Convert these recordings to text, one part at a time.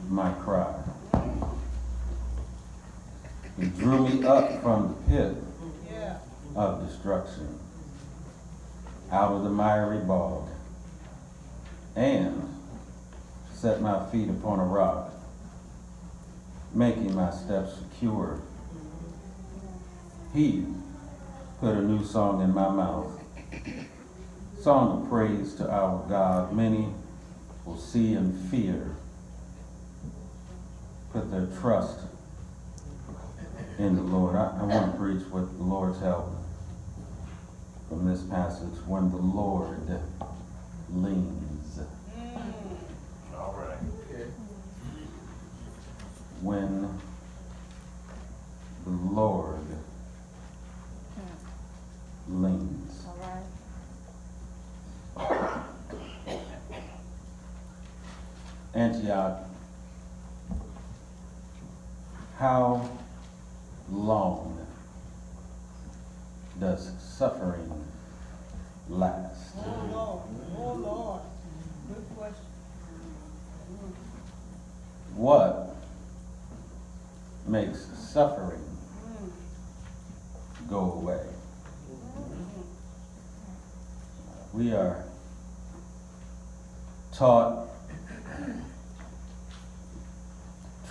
my cry. He drew me up from the pit of destruction, out of the miry bog, and set my feet upon a rock, making my steps secure. He put a new song in my mouth, song of praise to our God. Many will see and fear, put their trust in the Lord. I want to preach with the Lord's help from this passage. When the Lord leans. All right. When the Lord leans. All right. Antioch, how long does suffering last? Oh Lord, good question. What makes suffering go away? We are taught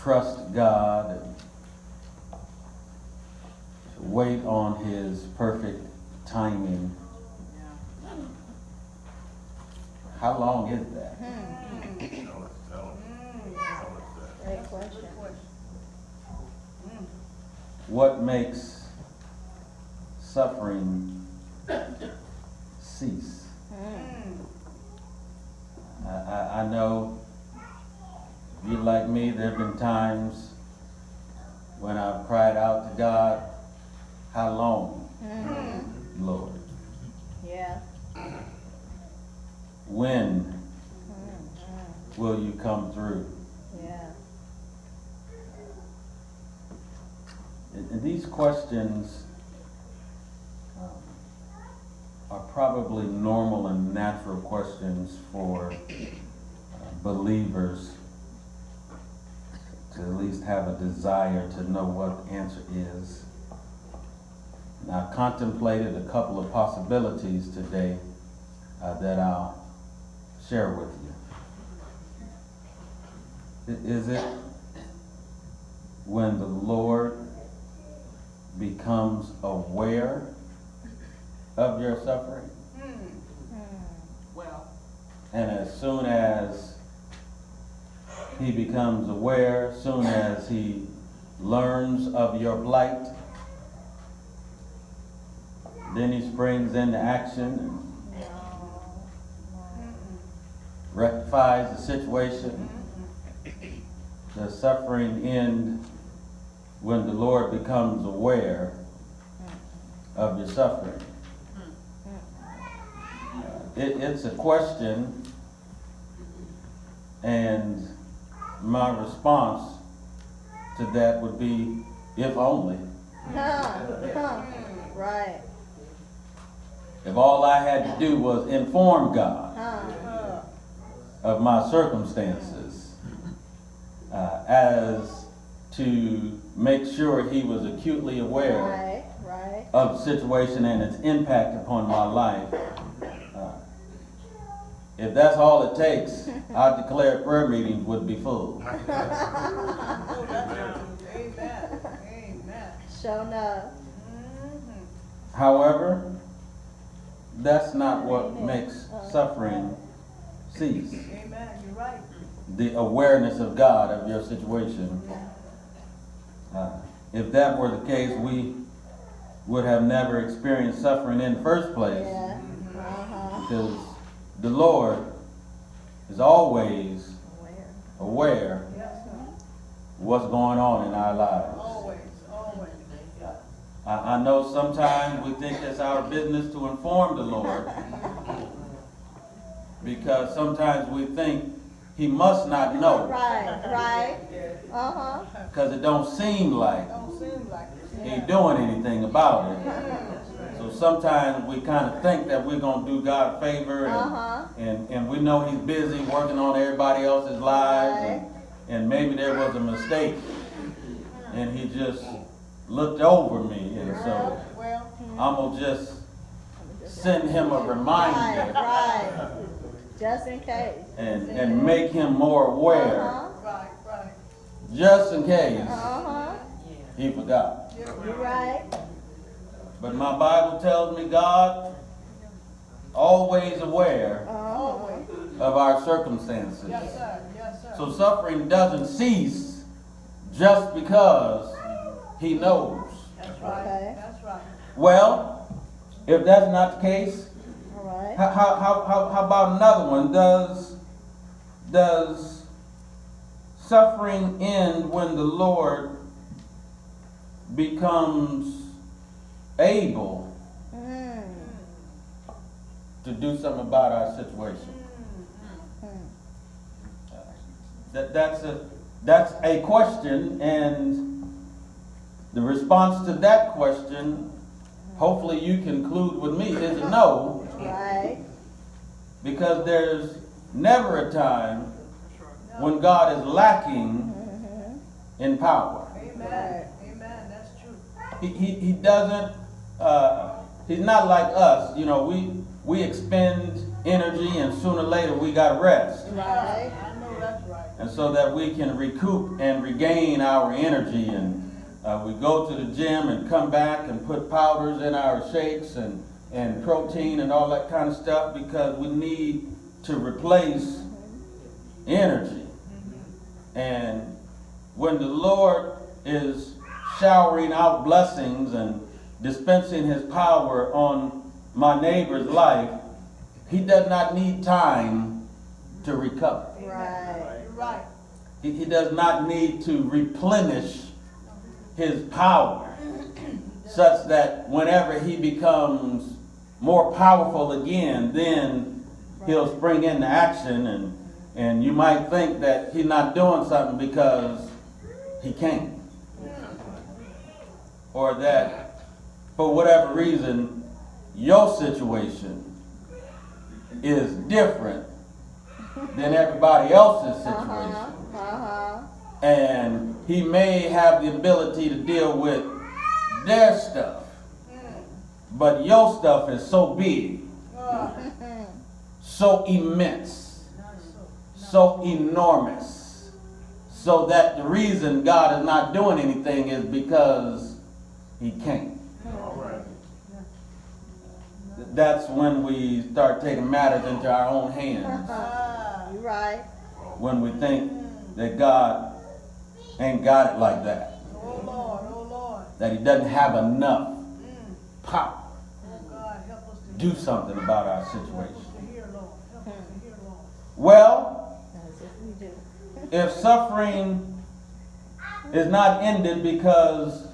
trust God and to wait on His perfect timing. How long is that? Great question. What makes suffering cease? I know if you're like me, there have been times when I've cried out to God, how long, Lord? Yeah. When will you come through? Yeah. And these questions are probably normal and natural questions for believers to at least have a desire to know what the answer is. And I've contemplated a couple of possibilities today that I'll share with you. Is it when the Lord becomes aware of your suffering? Well, And as soon as He becomes aware, soon as He learns of your plight, then He springs into action and rectifies the situation. The suffering end when the Lord becomes aware of your suffering. It's a question, and my response to that would be, if only. Right. If all I had to do was inform God of my circumstances, as to make sure He was acutely aware Right. of the situation and its impact upon my life. If that's all it takes, I declare prayer meetings would be full. Amen. Show enough. However, that's not what makes suffering cease. Amen. You're right. The awareness of God of your situation. If that were the case, we would have never experienced suffering in the first place. Yeah. Because the Lord is always aware of what's going on in our lives. Always. I know sometimes we think it's our business to inform the Lord, because sometimes we think He must not know, Right. because it don't seem like Don't seem like it. He's doing anything about it. So sometimes we kind of think that we're going to do God a favor, and we know He's busy working on everybody else's lives, and maybe there was a mistake, and he just looked over me, and so Well, I'm gonna just send him a Right, reminder right. Just in case. and make him more aware, Uh-huh. right. just in case Uh-huh. he forgot. You're right. But my Bible tells me God always aware Uh-huh. of our circumstances. Yes, sir. Yes, sir. So suffering doesn't cease just because he knows. That's right. Okay. That's right. Well, if that's not the case, All right. how about another one? Does suffering end when the Lord becomes able Mm. to do something about our situation? That's a question, and the response to that question, hopefully you conclude with me, is a no, Right. because there's never a time when God is lacking Mm-hmm. in power. Amen. Amen. That's true. He doesn't, he's not like us. You know, we expend energy and sooner or later we got rest. Right. I know that's right. And so that we can recoup and regain our energy, and we go to the gym and come back and put powders in our shakes and protein and all that kind of stuff, because we need to replace energy. And when the Lord is showering out blessings and dispensing his power on my neighbor's life, he does not need time to recover. Right. You're right. He does not need to replenish his power such that whenever he becomes more powerful again, then he'll spring into action, and you might think that he's not doing something because he can't. Or that for whatever reason your situation is different than everybody else's situation. Uh-huh. Uh-huh. And he may have the ability to deal with their stuff, but your stuff is so big, so immense, so enormous, so that the reason God is not doing anything is because he can't. All right. That's when we start taking matters into our own hands, You're right. when we think that God ain't got it like that, Oh Lord. Oh Lord. that he doesn't have enough power Oh God, help us to to do something about our situation. hear, Lord. Help us to hear, Lord. Well, That's what we do. if suffering is not ended because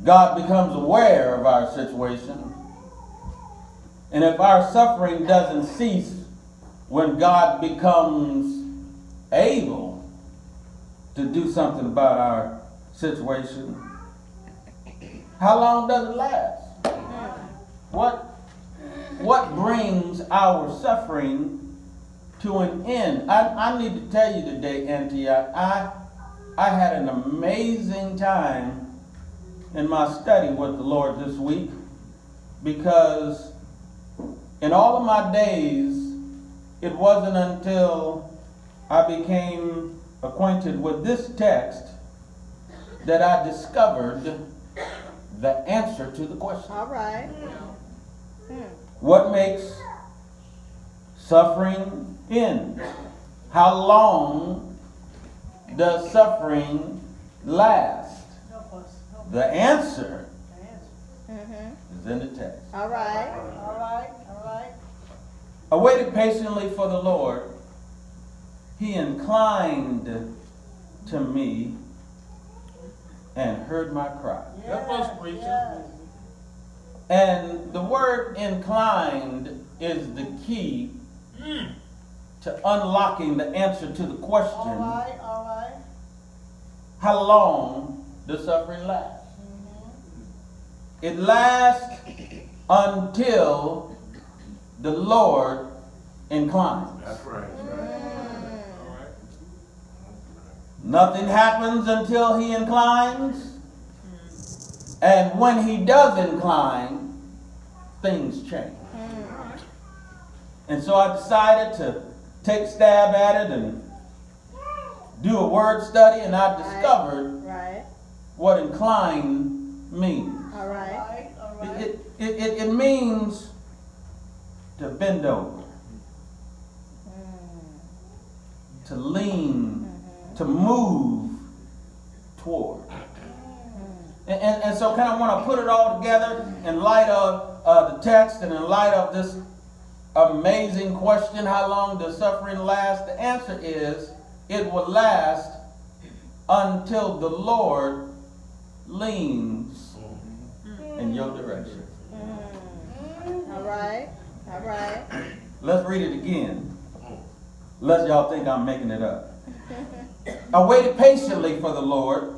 God becomes aware of our situation, and if our suffering doesn't cease when God becomes able to do something about our situation, how long does it last? What brings our suffering to an end? I need to tell you today, Auntie, I had an amazing time in my study with the Lord this week, because in all of my days, it wasn't until I became acquainted with this text that I discovered the answer to the question. All right. What makes suffering end? How long does suffering last? Help us. Help us. The answer The answer. Mm-hmm. is in the text. All right. All right. All right. I waited patiently for the Lord. He inclined to me and heard my cry. Help us, preacher. Yes. And the word inclined is the key to unlocking the answer to the question, All right. All right. how long does suffering last? It lasts until the Lord inclines. That's right. All right. Nothing happens until he inclines. And when he does incline, things change. And so I decided to take a stab at it and do a word study, and I discovered Right. what incline means. All right. Alright, alright. It means to bend over, to lean, to move toward. And so kind of want to put it all together in light of the text and in light of this amazing question, how long does suffering last? The answer is, it will last until the Lord leans in your direction. All right. All right. Let's read it again. Lest y'all think I'm making it up. I waited patiently for the Lord.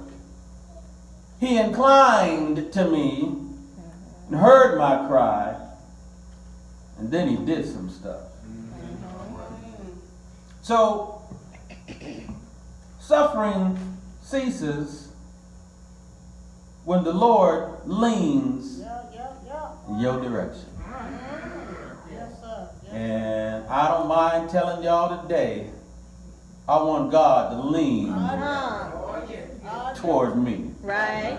He inclined to me and heard my cry, and then he did some stuff. So, suffering ceases when the Lord leans Yeah. in your direction. Yes, sir. Yes. And I don't mind telling y'all today, I want God to lean toward me. Right.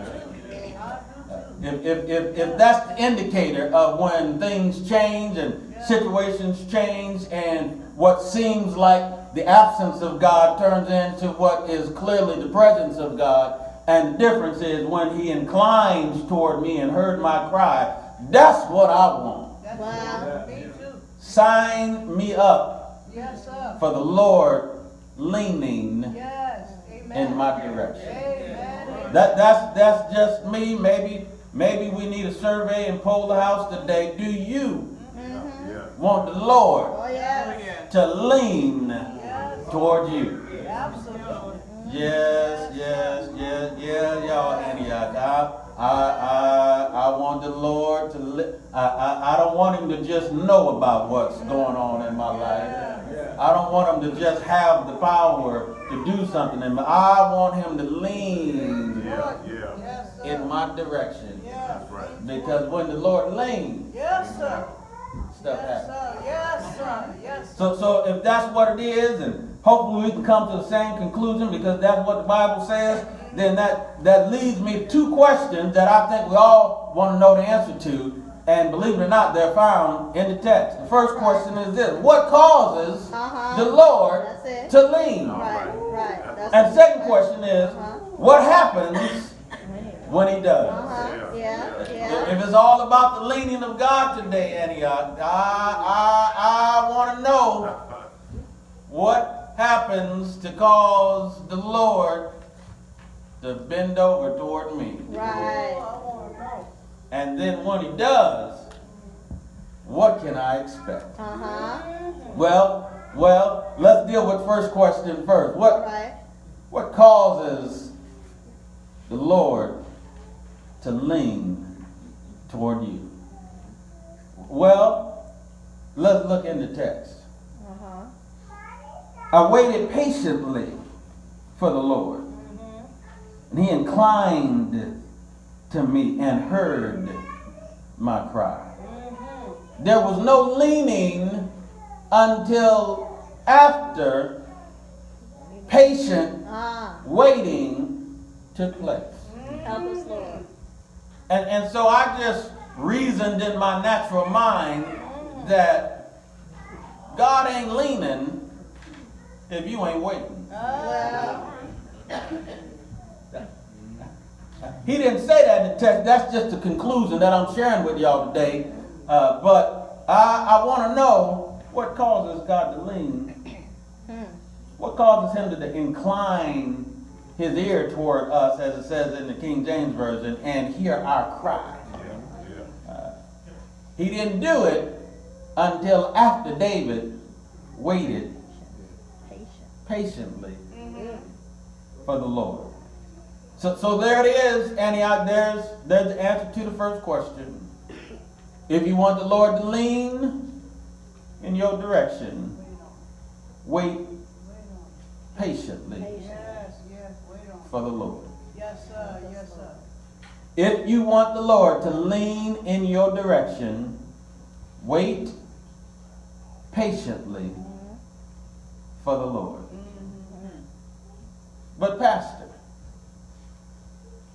If that's the indicator of when things change and situations change and what seems like the absence of God turns into what is clearly the presence of God, and the difference is when he inclines toward me and heard my cry, that's what I want. That's Wow. me too. Sign me up Yes, sir. for the Lord leaning Yes. Amen. in my direction. Amen. That's just me. Maybe we need a survey and poll the house today. Do you want the Lord Oh, yeah. to lean Yes. toward you? Absolutely. Yes, y'all, Antioch. I want the Lord to. I don't want him to just know about what's going on in my life. I don't want him to just have the power to do something in me. I want him to lean Yes, sir. in my direction. Yes. Because when the Lord leans, Yes, sir. stuff Yes, happens. sir. Yes, sir. Yes, sir. So if that's what it is, and hopefully we can come to the same conclusion because that's what the Bible says, then that leads me to two questions that I think we all want to know the answer to. And believe it or not, they're found in the text. The first question is this: what causes the Lord That's it. to lean? Right. That's And it. second question is, what happens when he does? Yeah. If it's all about the leaning of God today, Antioch, I want to know what happens to cause the Lord to bend over toward me. Right. I want to know. And then when he does, what can I expect? Well, let's deal with first question first. Right. What causes the Lord to lean toward you? Well, let's look in the text. I waited patiently for the Lord, and he inclined to me and heard my cry. There was no leaning until after patient waiting took place. Help us, Lord. And so I just reasoned in my natural mind that God ain't leaning if you ain't waiting. Well, He didn't say that in the text. That's just a conclusion that I'm sharing with y'all today. But I want to know what causes God to lean. What causes him to incline his ear toward us, as it says in the King James Version, and hear our cry. He didn't do it until after David waited patiently for the Lord. So there it is, Antioch. There's the answer to the first question. If you want the Lord to lean in your direction, wait patiently for the Lord. Yes, sir. Yes, sir. If you want the Lord to lean in your direction, wait patiently for the Lord. But Pastor,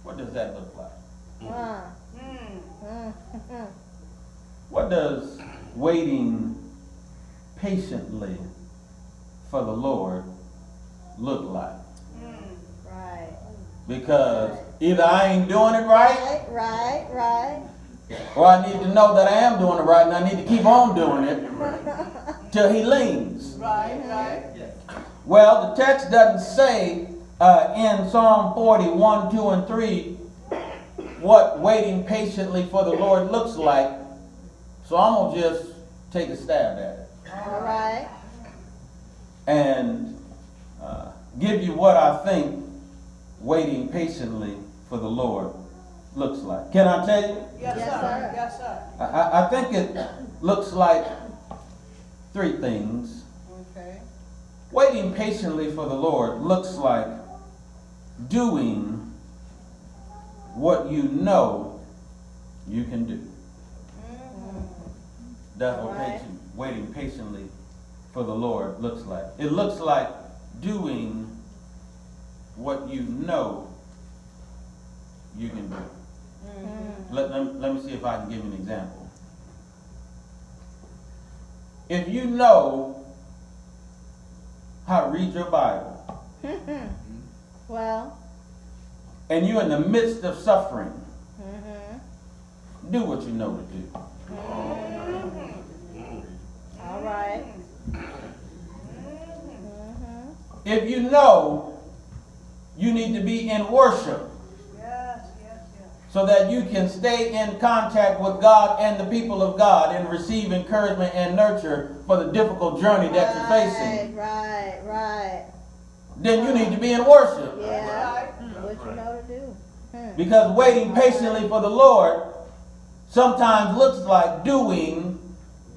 what does that look like? What does waiting patiently for the Lord look like? Right. Because either I ain't doing it right, Right. or I need to know that I am doing it right, and I need to keep on doing it till he leans. Right. Well, the text doesn't say in Psalm 41, 2, and 3 what waiting patiently for the Lord looks like. So I'm going to just take a stab at it. All right. And give you what I think waiting patiently for the Lord looks like. Can I tell you? Yes, Yes, sir. sir. Yes, sir. I think it looks like three things. Okay. Waiting patiently for the Lord looks like doing what you know you can do. That's what Right. waiting patiently for the Lord looks like. It looks like doing what you know you can do. Let me see if I can give you an example. If you know how to read your Bible Well. and you're in the midst of suffering, do what you know to do. All right. If you know you need to be in worship Yes. so that you can stay in contact with God and the people of God and receive encouragement and nurture for the difficult journey that you're facing, Right. then you need to be in worship. Yeah. What you know to do. Because waiting patiently for the Lord sometimes looks like doing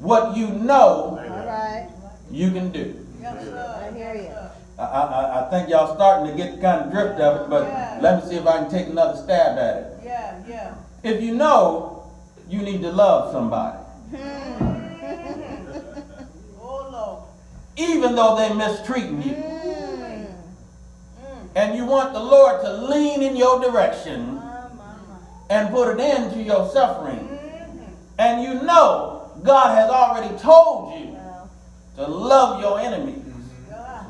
what you know All right. you can do. Yes, sir. I hear you. I think y'all starting to get the kind of drift of it, but Yeah. let me see if I can take another stab at it. Yeah. If you know you need to love somebody, Oh, Lord. even though they're mistreating you, and you want the Lord to lean in your direction and put an end to your suffering, and you know God has already told you Well. to love your enemies, Yeah.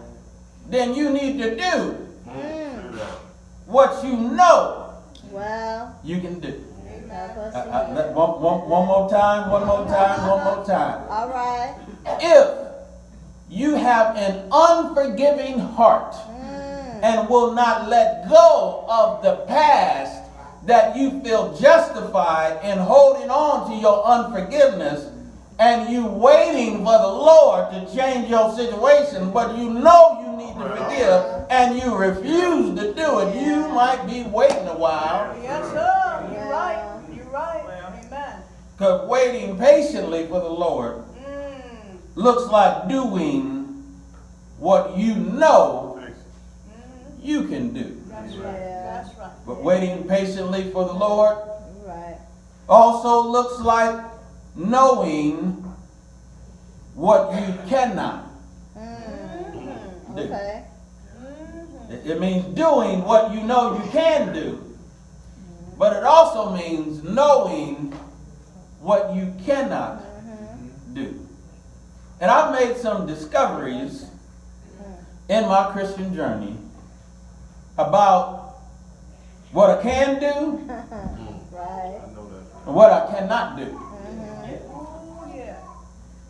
then you need to do what you know Well. you can do. Help us. One more time. All right. If you have an unforgiving heart and will not let go of the past, that you feel justified in holding on to your unforgiveness, and you waiting for the Lord to change your situation, but you know you need to forgive and you refuse to do it, you might be waiting a while. Yes, sir. You're right. Amen. Because waiting patiently for the Lord looks like doing what you know you can do. That's Yeah. right. But waiting patiently for the Lord Right. also looks like knowing what you cannot do. Okay. It means doing what you know you can do. But it also means knowing what you cannot do. And I've made some discoveries in my Christian journey about what I can do Right. and what I cannot do. Oh, yeah.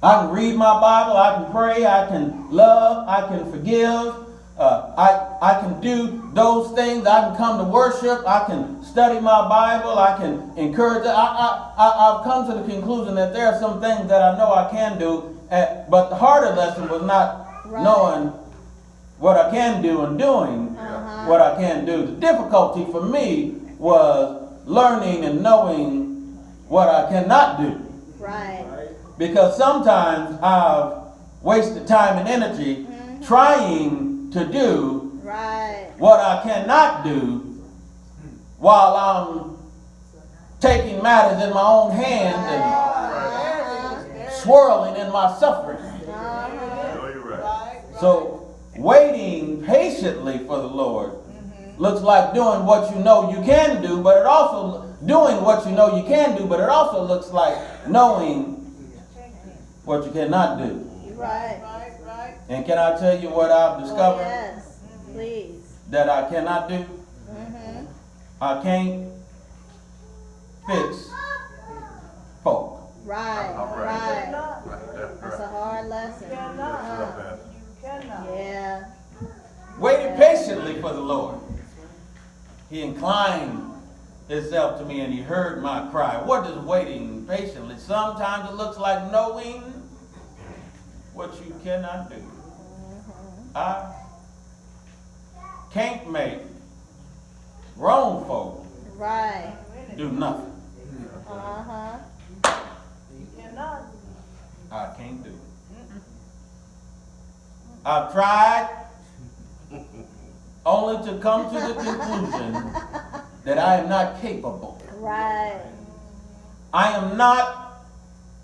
I can read my Bible, I can pray, I can love, I can forgive, I can do those things. I can come to worship, I can study my Bible, I can encourage. I've come to the conclusion that there are some things that I know I can do, but the harder lesson was not knowing what I can do and doing what I can do. The difficulty for me was learning and knowing what I cannot do. Right. Because sometimes I've wasted time and energy trying to do Right. What I cannot do while I'm taking matters in my own hand and swirling in my suffering. No, you're right. So waiting patiently for the Lord looks like doing what you know you can do, but it also looks like knowing what you cannot do. Right. And can I tell you what I've Oh, discovered yes. Please. that I cannot do? I can't fix folk. Right. All right. Right. That's That's a right. hard lesson. That's not bad. Yeah. Waited patiently for the Lord. He inclined himself to me and he heard my cry. What is waiting patiently? Sometimes it looks like knowing what you cannot do. I can't make grown folk Right. do nothing. Uh-huh. I can't do it. I've tried only to come to the conclusion that I am not capable. Right. I am not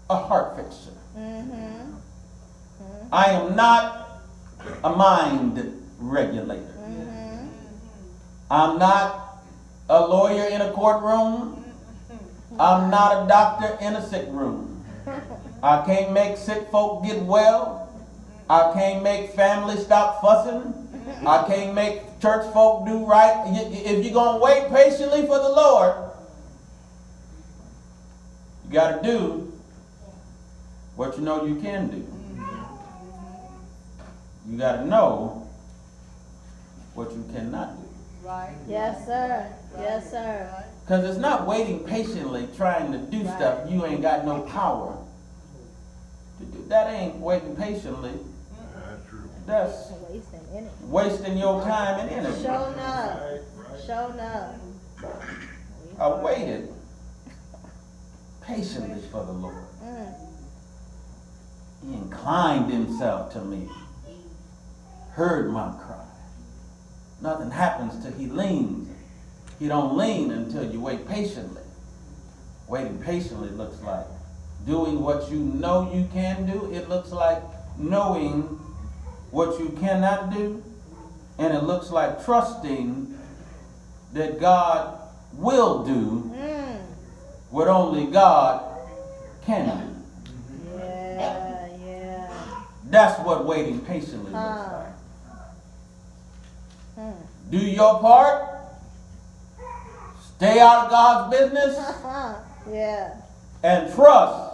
a heart fixer. I am not a mind regulator. I'm not a lawyer in a courtroom. I'm not a doctor in a sick room. I can't make sick folk get well. I can't make families stop fussing. I can't make church folk do right. If you're going to wait patiently for the Lord, you got to do what you know you can do. You got to know what you cannot do. Yes, sir. Yes, sir. Because it's not waiting patiently trying to do stuff you ain't got no power to do. That ain't waiting patiently. That's true. That's Wasting energy. wasting your time and energy. Showing up. Showing up. I waited patiently for the Lord. He inclined himself to me, heard my cry. Nothing happens till he leans. He don't lean until you wait patiently. Waiting patiently looks like doing what you know you can do. It looks like knowing what you cannot do. And it looks like trusting that God will do what only God can do. Yeah, yeah. That's what waiting patiently looks like. Do your part. Stay out of God's business. Yeah. And trust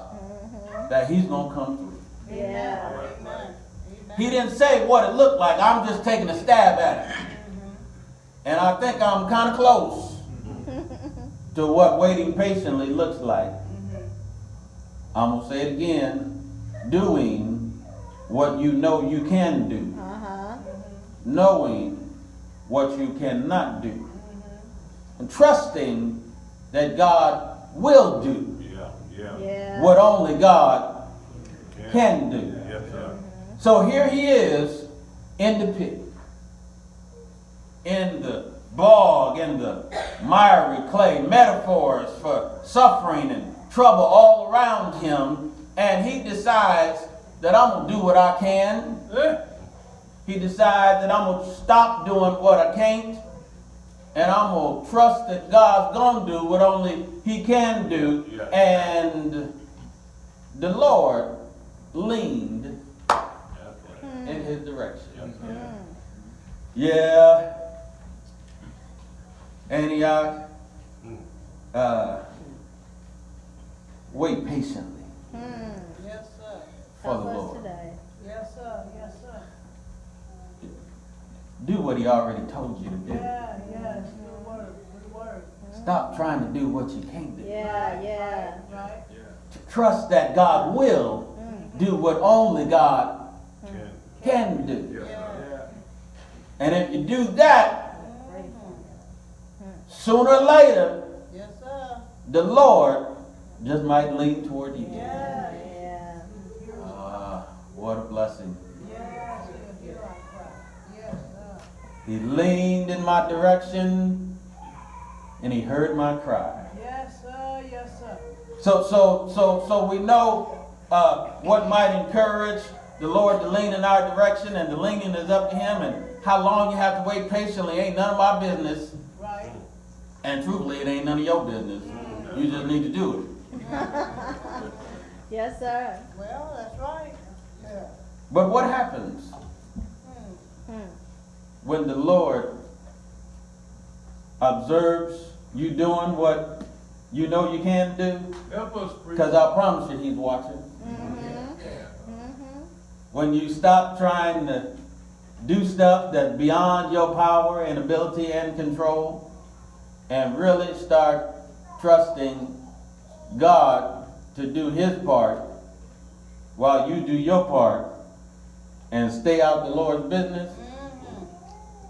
that he's going to come through. Yeah. He didn't say what it looked like. I'm just taking a stab at it. And I think I'm kind of close to what waiting patiently looks like. I'm going to say it again. Doing what you know you can do. Knowing what you cannot do. And trusting that God will do Yeah. what only God can do. Yes, sir. So here he is in the pit, in the bog, in the miry clay, metaphors for suffering and trouble all around him, and he decides that I'm going to do what I can. He decides that I'm going to stop doing what I can't, and I'm going to trust that God's going to do what only he can do, and the Lord leaned in his direction. Yeah. Antioch, wait patiently Yes, sir. for the Help us Lord. today. Yes, sir. Yes, sir. Do what he already told you to do. Yeah, yes. Good word. Good word. Stop trying to do what you can't do. Yeah, yeah. Right? Trust that God will do what only God can do. Yeah. And if you do that, sooner or later, Yes, sir. the Lord just might lean toward you. Yeah. Yeah. Ah, what a blessing. Yes. Hear our cry. Yes, sir. He leaned in my direction and he heard my cry. Yes, sir. Yes, sir. So we know what might encourage the Lord to lean in our direction, and the leaning is up to him, and how long you have to wait patiently ain't none of my business. Right. And truthfully, it ain't none of your business. You just need to do it. Yes, sir. Well, that's right. Yeah. But what happens when the Lord observes you doing what you know you can do? Help us, Because I promise you he's watching. When you stop trying to do stuff that's beyond your power and ability and control, and really start trusting God to do his part while you do your part and stay out the Lord's business.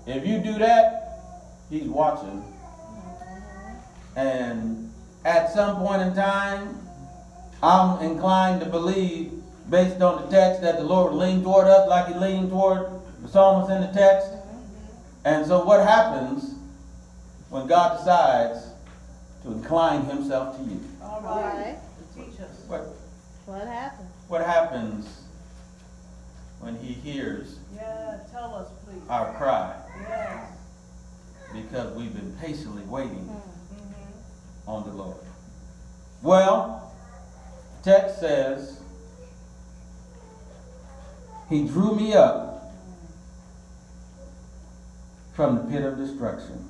If you do that, he's watching. And at some point in time, I'm inclined to believe, based on the text, that the Lord leaned toward us like he leaned toward the psalmist in the text. And so what happens when God decides to incline himself to you? All Right. right. Teach us. What happened? What happens when he hears Yeah, tell us, please. our cry? Yes. Because we've been patiently waiting Mm-hmm. on the Lord. Well, text says, he drew me up from the pit of destruction,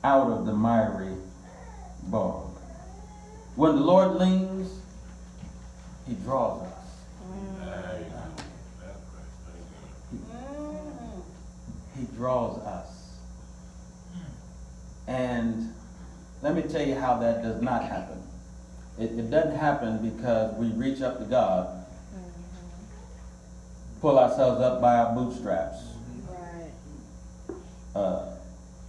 out of the miry bog. When the Lord leans, he draws us. He draws us. And let me tell you how that does not happen. It doesn't happen because we reach up to God, pull ourselves up by our bootstraps, Right.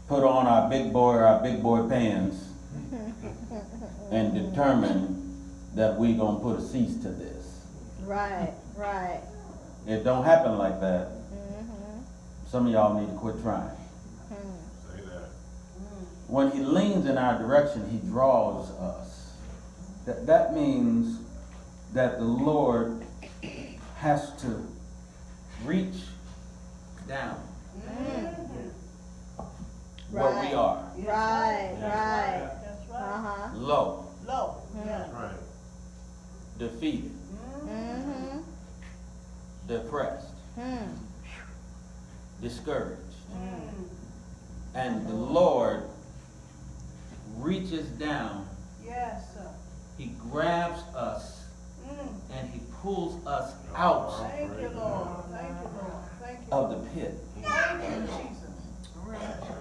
put on our big boy pants, and determine that we're going to put a cease to this. Right. Right. It don't happen like that. Some of y'all need to quit trying. Say that. When he leans in our direction, he draws us. That means that the Lord has to reach down where we are. Right. Right. That's right. Uh-huh. Low, Low. Yeah. That's right. defeated, Mm-hmm. depressed, discouraged. And the Lord reaches down, Yes, sir. he grabs us, Mm. and he pulls us out Thank you, Lord. Thank you, Lord. Thank you. of the pit. Thank you, Jesus.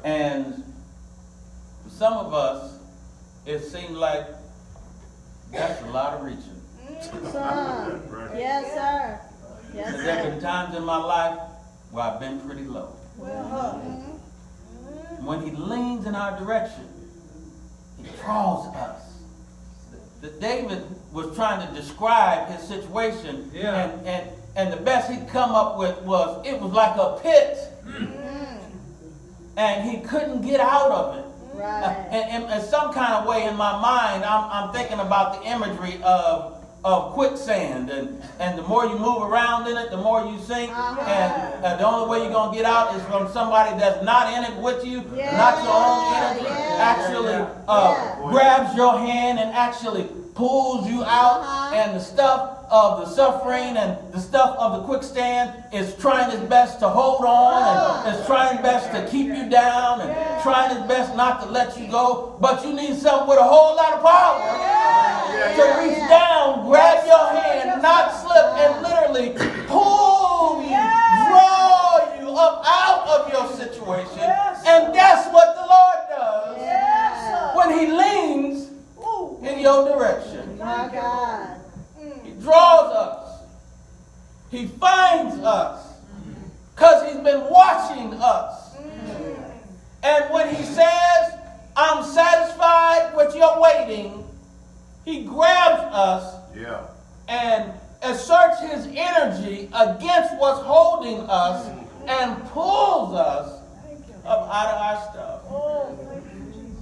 And for some of us, it seemed like that's a lot of reaching. Son. Right. Yes, sir. Yes, Because there have sir. been times in my life where I've been pretty low. Well, When he leans in our direction, he draws us. David was trying to describe his situation, and the best he'd come up with was, it was like a pit, and he couldn't get out of it. Right. And in some kind of way in my mind, I'm thinking about the imagery of quicksand, and the more you move around in it, the more you sink, and the only way you're going to get out is from somebody that's not in it with you, not your own energy, actually grabs your hand and actually pulls you out, and the stuff of the suffering and the stuff of the quicksand is trying its best to hold on, and is trying best to keep you down, and trying its best not to let you go, but you need something with a whole lot of power to reach down, grab your hand, not slip, and literally pull you, draw you up out of your situation. And that's what the Lord does yes, sir. when he leans in your direction. My God. He draws us. He finds us because he's been watching us. And when he says, I'm satisfied with your waiting, he grabs us and asserts his energy against what's holding us and pulls us Thank you. up out of our stuff. Oh, thank you, Jesus.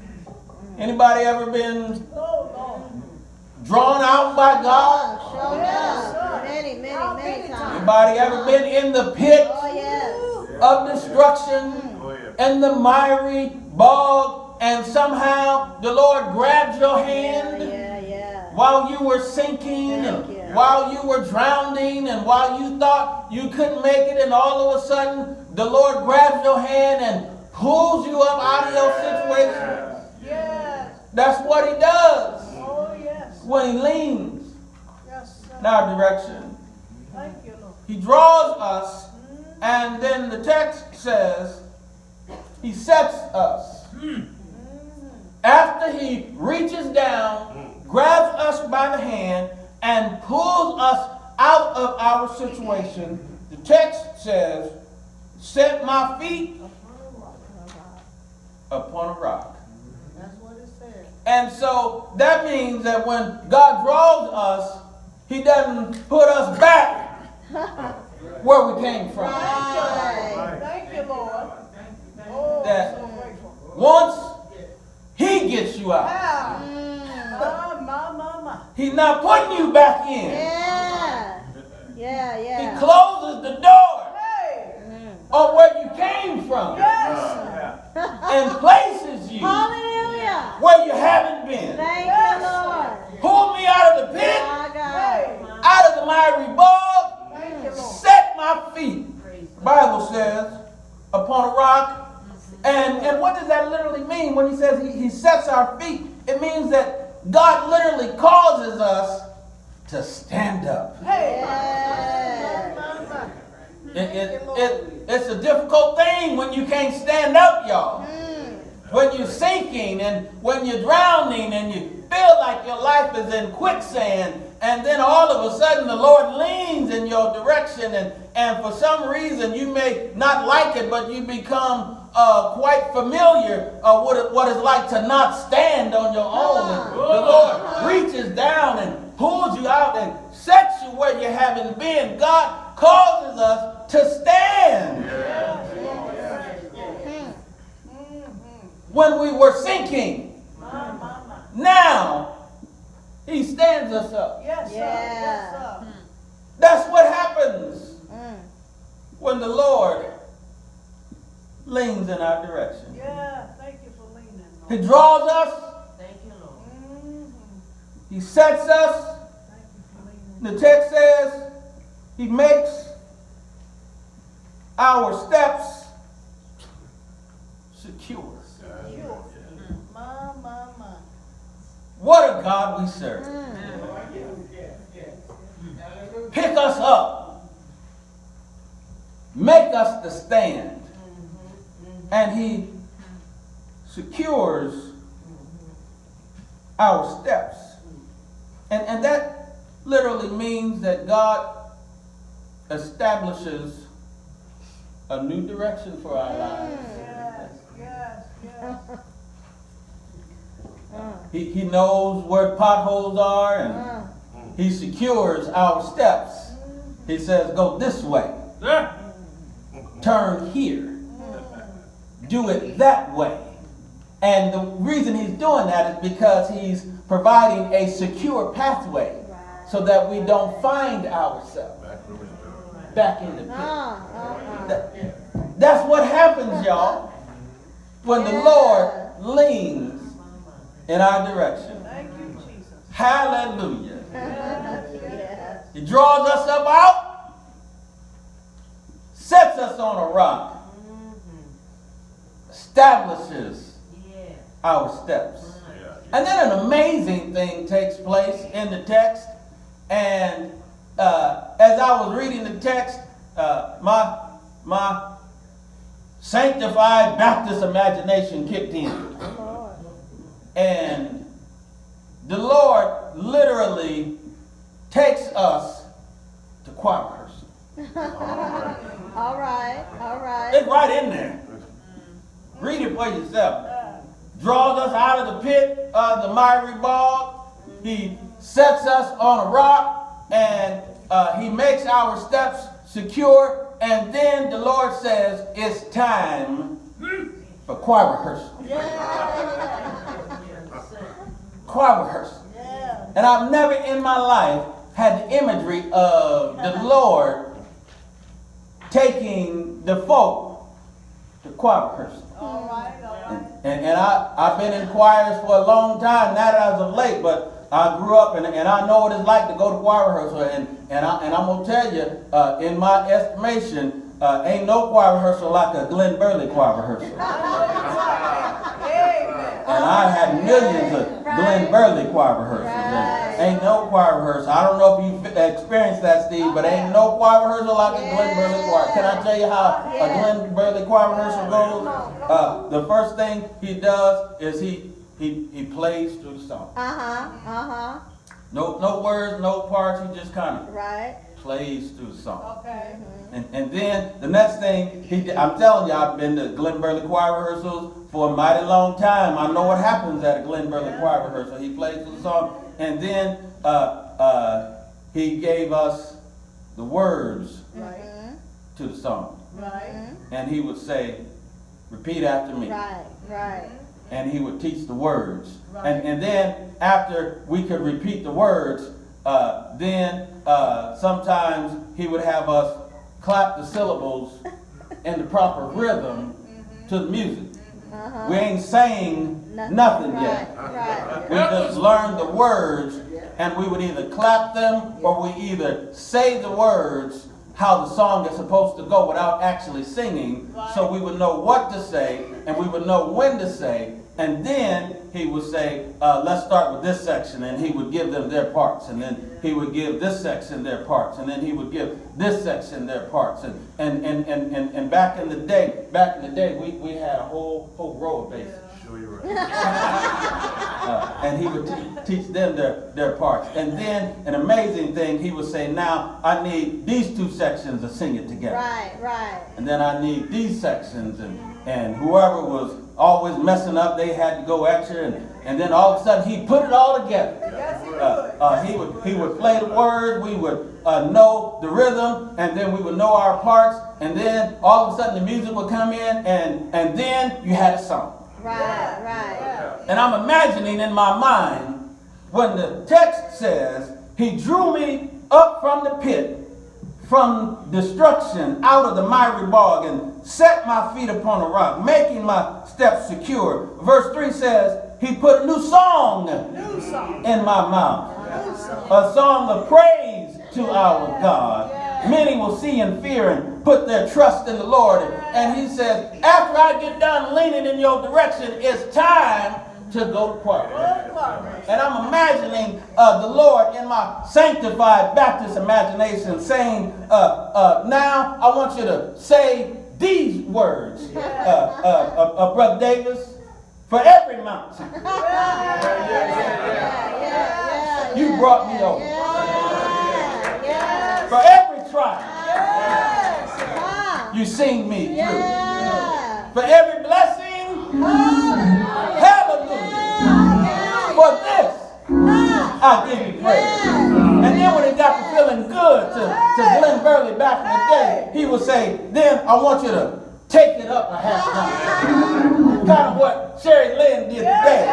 Anybody ever been Oh, Lord. drawn out by God? Oh, showed up. Many times. Anybody ever been in the pit Oh, yes. of destruction, Oh, yeah. in the miry bog, and somehow the Lord grabbed your hand Yeah. while you were sinking, Thank you. and while you were drowning, and while you thought you couldn't make it, and all of a sudden the Lord grabs your hand and pulls you up out of your situation? Yes. That's what He does Oh, yes. when He leans Yes, in sir. our direction. Thank you, Lord. He draws us, and then the text says He sets us. After He reaches down, grabs us by the hand, and pulls us out of our situation, the text says, set my feet upon a rock. That's what it said. And so that means that when God draws us, He doesn't put us back where we came from. Right. Thank you, Lord. Oh, That- I'm so grateful. Once He gets you out, Wow. Mm. My. He's not putting you back in. Yeah. He closes the door Hey. on where you came from Yes. and places you Hallelujah. where you haven't been. Thank you, Lord. Pull me out of the pit, My God. Hey. out of the miry bog, Thank you, Lord. set my feet, the Bible says, upon a rock. And what does that literally mean when He says he sets our feet? It means that God literally causes us to stand up. Hey. Yes. It's a difficult thing when you can't stand up, y'all. Mm. When you're sinking and when you're drowning and you feel like your life is in quicksand, and then all of a sudden the Lord leans in your direction, and for some reason you may not like it, but you become quite familiar what it's like to not stand on your own. And the Lord reaches down and pulls you out and sets you where you haven't been. God causes us to stand when we were sinking. Now He stands us up. Yes, sir. Yeah. Yes, sir. That's what happens Mm. when the Lord leans in our direction. Yeah. Thank you for leaning, He Lord. draws us, Thank you, Lord. He sets us. Thank you for leaning. The text says He makes our steps secure. You. My. What a God we serve. Pick us up. Make us to stand. And He secures our steps. And that literally means that God establishes a new direction for our lives. Yes. He knows where potholes are, and He secures our steps. He says, go this way. Turn here. Do it that way. And the reason He's doing that is because He's providing a secure pathway so that we don't find ourselves back in the pit. That's what happens, y'all, when the Lord leans in our direction. Thank you, Jesus. Hallelujah. Yes. He draws us up out, sets us on a rock, establishes our steps. And then an amazing thing takes place in the text. And as I was reading the text, my sanctified Baptist imagination kicked in. And the Lord literally takes us to choir rehearsal. All right. It's right in there. Read it for yourself. Draws us out of the pit of the miry bog. He sets us on a rock, and He makes our steps secure. And then the Lord says, it's time for choir rehearsal. Choir rehearsal. And I've never in my life had the imagery of the Lord taking the folk to choir rehearsal. All right. And I've been in choirs for a long time, not as of late, but I grew up and I know what it's like to go to choir rehearsal. And I'm going to tell you, in my estimation, ain't no choir rehearsal like a Glenn Burley choir rehearsal. And I had millions of Glenn Burley choir rehearsals. And ain't no choir rehearsal. I don't know if you've experienced that, Steve, but ain't no choir rehearsal like a Glenn Burley choir. Can I tell you how a Glenn Burley choir rehearsal goes? The first thing he does is he plays through the song. No words, no parts. He just kind of plays through the song. Okay. And then the next thing he did, I'm telling you, I've been to Glenn Burley choir rehearsals for a mighty long time. I know what happens at a Glenn Burley choir rehearsal. He plays through the song, and then he gave us the words to the song. And he would say, repeat after me. And he would teach the words. And then after we could repeat the words, then sometimes he would have us clap the syllables in the proper rhythm to the music. We ain't saying nothing yet. We just learned the words, and we would either clap them or we either say the words how the song is supposed to go without actually singing, so we would know what to say and we would know when to say. And then he would say, let's start with this section, and he would give them their parts, and then he would give this section their parts, and then he would give this section their parts. And back in the day, we had a whole row of basses. Sure, you're right. And he would teach them their parts. And then an amazing thing, he would say, now I need these two sections to sing it together. And then I need these sections, and whoever was always messing up, they had to go extra, and then all of a sudden he put it all together. He would play the words, we would know the rhythm, and then we would know our parts, and then all of a sudden the music would come in, and then you had a song. And I'm imagining in my mind when the text says, he drew me up from the pit, from destruction, out of the miry bog, and set my feet upon a rock, making my steps secure. Verse 3 says, he put a new song in my mouth, a song of praise to our God. Many will see and fear and put their trust in the Lord. And he says, after I get done leaning in your direction, it's time to go to choir. And I'm imagining the Lord in my sanctified Baptist imagination saying, now I want you to say these words, Brother Davis, for every mountain you brought me over. For every trial you sing me through. For every blessing, hallelujah. For this, I give you praise. And then when it got to feeling good to Glenn Burley back in the day, he would say, then I want you to take it up a half notch. Kind of what Sherry Lynn did today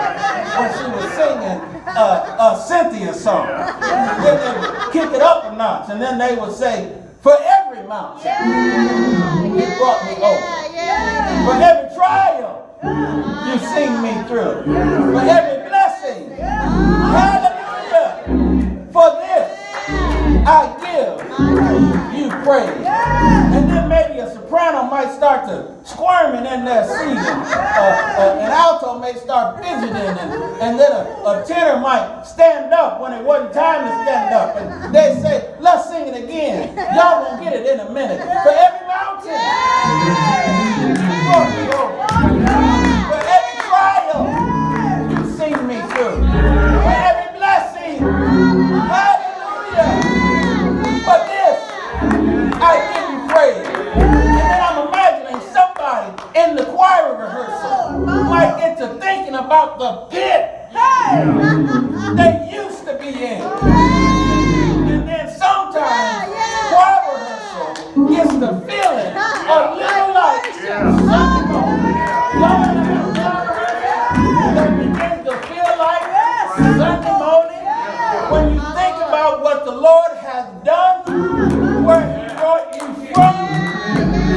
when she was singing Cynthia's song. Then they would kick it up a notch, and then they would say, for every mountain you brought me over. For every trial you sing me through. For every blessing, hallelujah. For this I give you praise. And then maybe a soprano might start to squirming in their season. An alto may start fidgeting, and then a tenor might stand up when it wasn't time to stand up. And they say, let's sing it again. Y'all gonna get it in a minute. For every mountain, for every trial, you sing me through. For every blessing, hallelujah. For this, I give you praise. And then I'm imagining somebody in the choir rehearsal might get to thinking about the pit they used to be in. And then sometimes choir rehearsal gets to feel Yeah. little light. That begins to feel like Sunday morning. When you think about what the Lord has done, where He brought you from,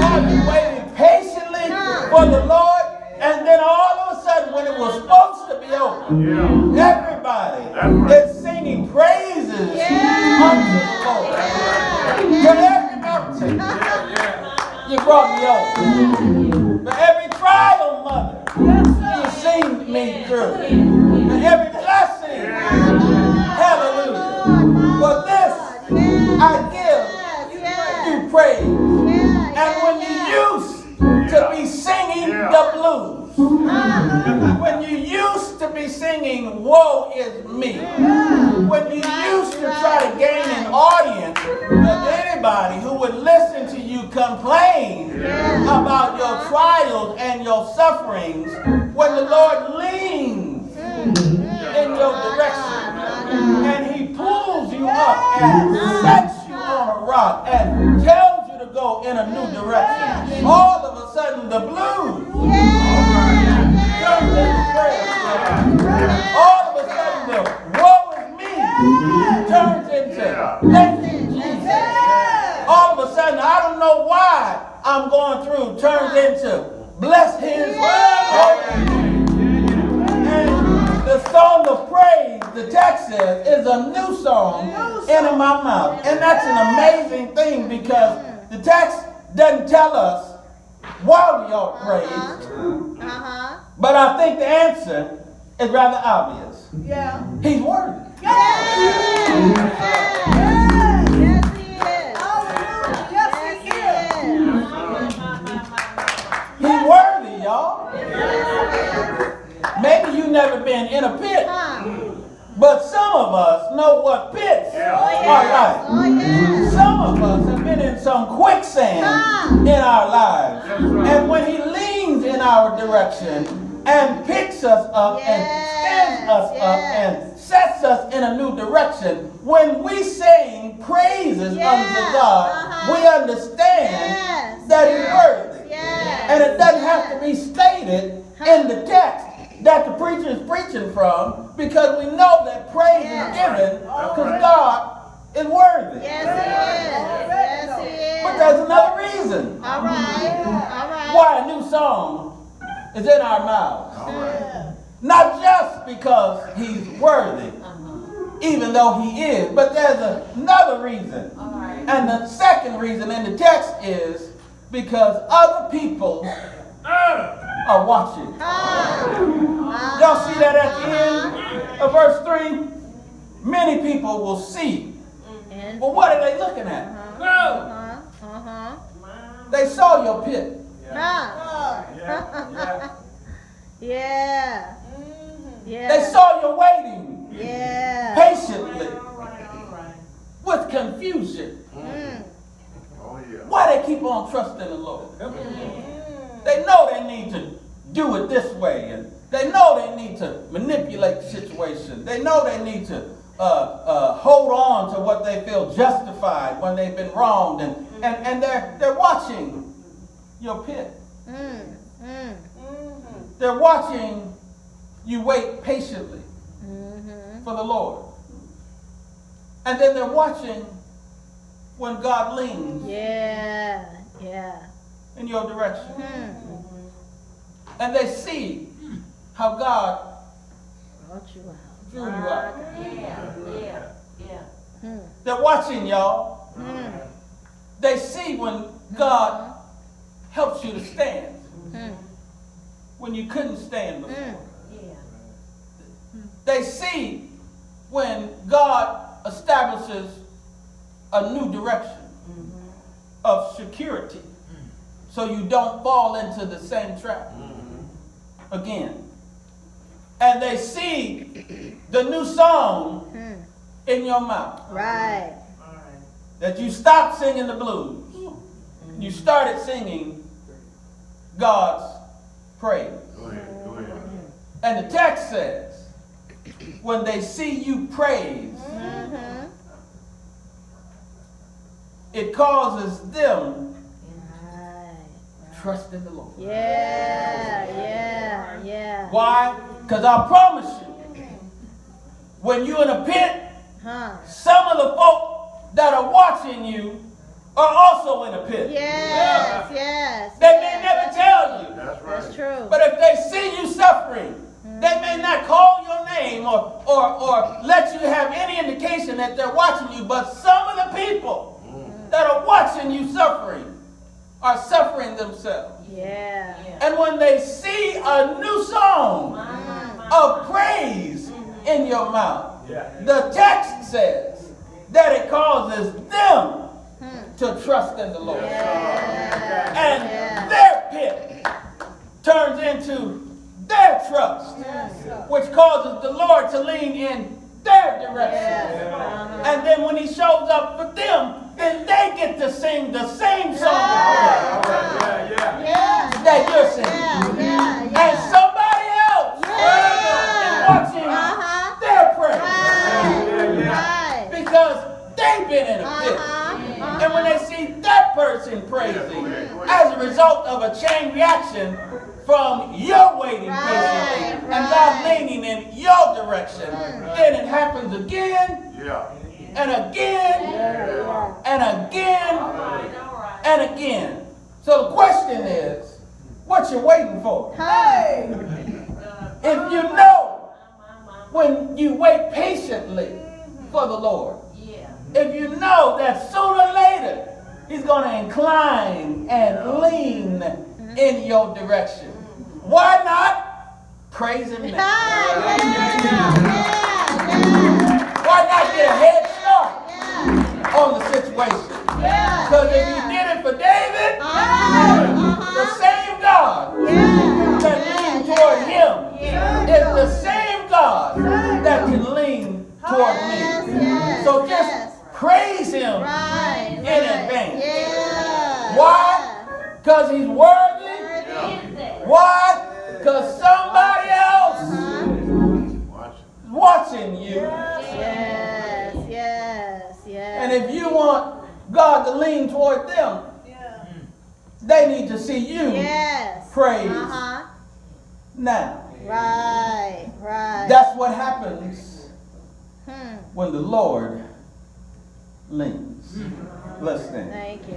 how you waited patiently for the Lord, and then all of a sudden when it was supposed to be over, everybody is singing praises unto the Lord. For every mountain, you brought me over. For every trial, Mother, you seen me through. For every blessing, hallelujah. For this, I give you praise. And when you used to be singing the blues, when you used to be singing woe is me, when you used to try to gain an audience of anybody who would listen to you complain about your trials and your sufferings, when the Lord leans in your direction and He pulls you up and sets you on a rock and tells you to go in a new direction, all of a sudden the blues turns into praise. All of a sudden the woe is me turns into thank you, Jesus. All of a sudden, I don't know why I'm going through, turns into bless His holy name. And the song of praise, the text says, is a new song in my mouth. And that's an amazing thing because the text doesn't tell us why we ought to praise. But I think the answer is rather obvious. He's worthy. He's worthy, y'all. Maybe you've never been in a pit, but some of us know what pits are like. Some of us have been in some quicksand in our lives. And when He leans in our direction and picks us up and stands us up and sets us in a new direction, when we sing praises unto God, we understand that He's worthy. And it doesn't have to be stated in the text that the preacher is preaching from, because we know that praise is given because God is worthy. Yes, He is. But there's another reason All right. why a new song is in our mouths. Not just because He's worthy, even though He is, but there's another reason. And the second reason in the text is because other people are watching. Y'all see that at the end of verse 3? Many people will see. But what are they looking at? They saw your pit. They saw you waiting patiently with confusion. Why they keep on trusting the Lord? They know they need to do it this way, and they know they need to manipulate the situation. They know they need to hold on to what they feel justified when they've been wronged, and they're watching your pit. They're watching you wait patiently for the Lord. And then they're watching when God leans in your direction. And they see how God drew you out. They're watching, y'all. They see when God helps you to stand when you couldn't stand before. They see when God establishes a new direction of security so you don't fall into the same trap again. And they see the new song in your mouth. Right. That you stopped singing the blues. You started singing God's praise. Go ahead. And the text says, when they see you praise, it causes them trust in the Lord. Yeah. Why? Because I promise you, when you're in a pit, some of the folk that are watching you are also in a pit. Yes. They may never tell you. That's right. That's true. But if they see you suffering, they may not call your name or let you have any indication that they're watching you. But some of the people that are watching you suffering are suffering themselves. Yeah. And when they see a new song of praise in your mouth, the text says that it causes them to trust in the Lord. And their pit turns into their trust, which causes the Lord to lean in their direction. And then when he shows up for them, then they get to sing the same song that you're singing. And somebody else is watching their praise. Because they've been in a pit. And when they see that person praising as a result of a chain reaction from your waiting patiently and God leaning in your direction, then it happens again and again and again and again. So the question is, what you waiting for? If you know when you wait patiently for the Lord, if you know that sooner or later he's going to incline and lean in your direction, why not praise him now? Why not get a head start on the situation? Because if you did it for David, the same God that leaned toward him is the same God that can lean toward me. So just praise him in advance. Why? Because he's worthy. Why? Because somebody else is watching you. And if you want God to lean toward them, they need to see you praise now. Right. That's what happens when the Lord leans. Let's stand. Thank you.